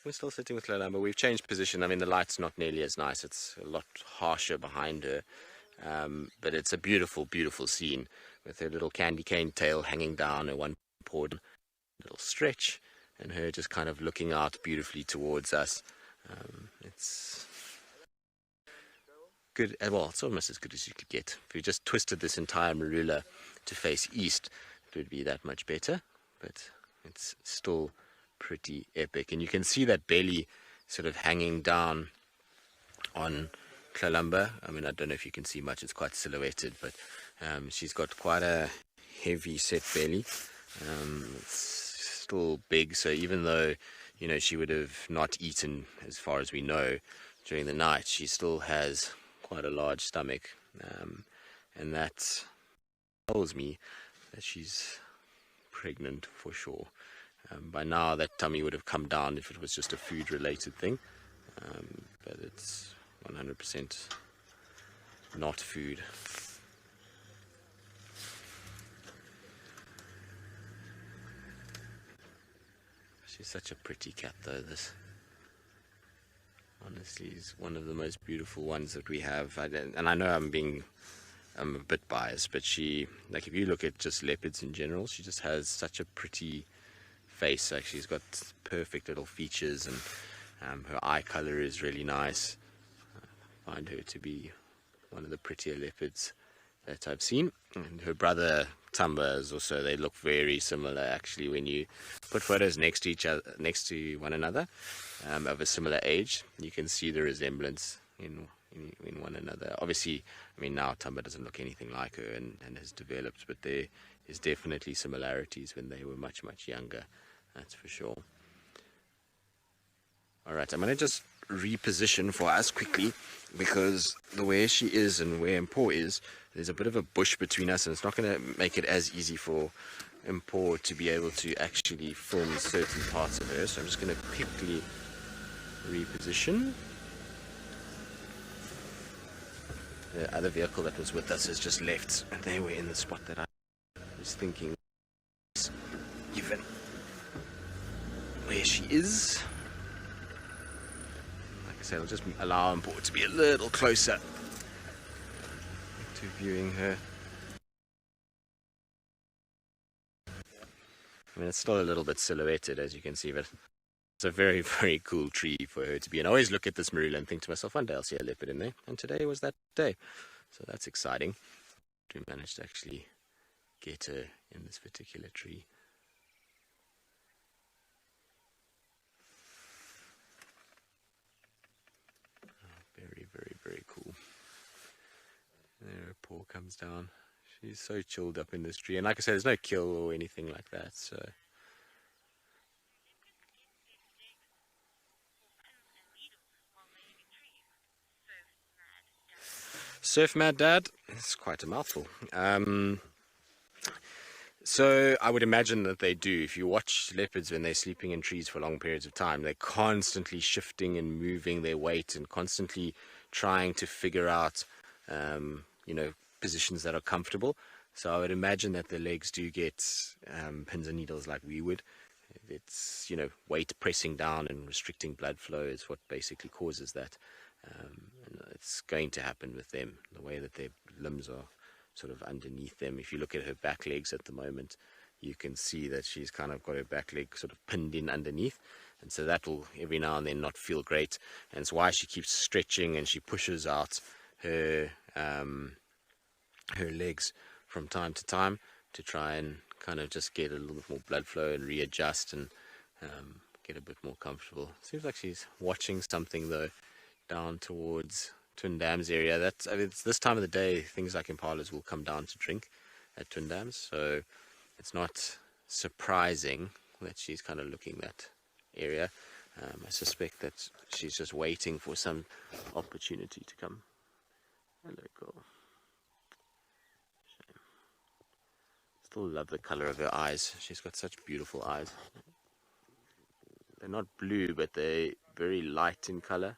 We're still sitting with Tlalamba. We've changed position. I mean, the light's not nearly as nice. It's a lot harsher behind her. But it's a beautiful, beautiful scene with her little candy cane tail hanging down, her one paw, little stretch, and her just kind of looking out beautifully towards us. It's good. Well, it's almost as good as you could get. If you just twisted this entire marula to face east, it would be that much better. But it's still pretty epic. And you can see that belly sort of hanging down on Tlalamba. I mean, I don't know if you can see much. It's quite silhouetted, but she's got quite a heavy set belly. It's still big, so even though, you know, she would have not eaten, as far as we know, during the night, she still has quite a large stomach, and that tells me that she's pregnant for sure. By now that tummy would have come down if it was just a food related thing, but it's 100% not food. She's such a pretty cat though. This honestly is one of the most beautiful ones that we have. And I know I'm a bit biased, but she, like, if you look at just leopards in general, she just has such a pretty face. Like, she's got perfect little features, and her eye color is really nice. I find her to be one of the prettier leopards that I've seen. And her brother Tamba is also, they look very similar actually when you put photos next to one another, of a similar age. You can see the resemblance in one another. Obviously, I mean, now Tamba doesn't look anything like her and has developed, but there is definitely similarities when they were much, much younger, that's for sure. Alright, I'm going to just reposition for us quickly, because the way she is and where Mpo is, there's a bit of a bush between us, and it's not going to make it as easy for Mpo to be able to actually film certain parts of her. So I'm just going to quickly reposition. The other vehicle that was with us has just left, and they were in the spot that I was thinking, given where she is. Like I said, I'll just allow Mpo to be a little closer to viewing her. I mean, it's still a little bit silhouetted, as you can see, but it's a very, very cool tree for her to be in. I always look at this marula and think to myself, one day I'll see a leopard in there, and today was that day. So that's exciting. We managed to actually get her in this particular tree. Very, very, very cool. There her paw comes down. She's so chilled up in this tree. And like I said, there's no kill or anything like that, so... Surf Mad Dad? It's quite a mouthful. So I would imagine that they do. If you watch leopards when they're sleeping in trees for long periods of time, they're constantly shifting and moving their weight and constantly trying to figure out, positions that are comfortable. So I would imagine that the legs do get pins and needles like we would. It's, weight pressing down and restricting blood flow is what basically causes that. And it's going to happen with them, the way that their limbs are sort of underneath them. If you look at her back legs at the moment, you can see that she's kind of got her back leg sort of pinned in underneath, and so that will every now and then not feel great, and it's why she keeps stretching and she pushes out her legs from time to time to try and kind of just get a little bit more blood flow and readjust and get a bit more comfortable. Seems like she's watching something though, down towards Twin Dams area. It's this time of the day, things like impalas will come down to drink at Twin Dams, so it's not surprising that she's kind of looking that area. I suspect that she's just waiting for some opportunity to come. Hello, girl. Shame. Still love the color of her eyes. She's got such beautiful eyes. They're not blue, but they're very light in color.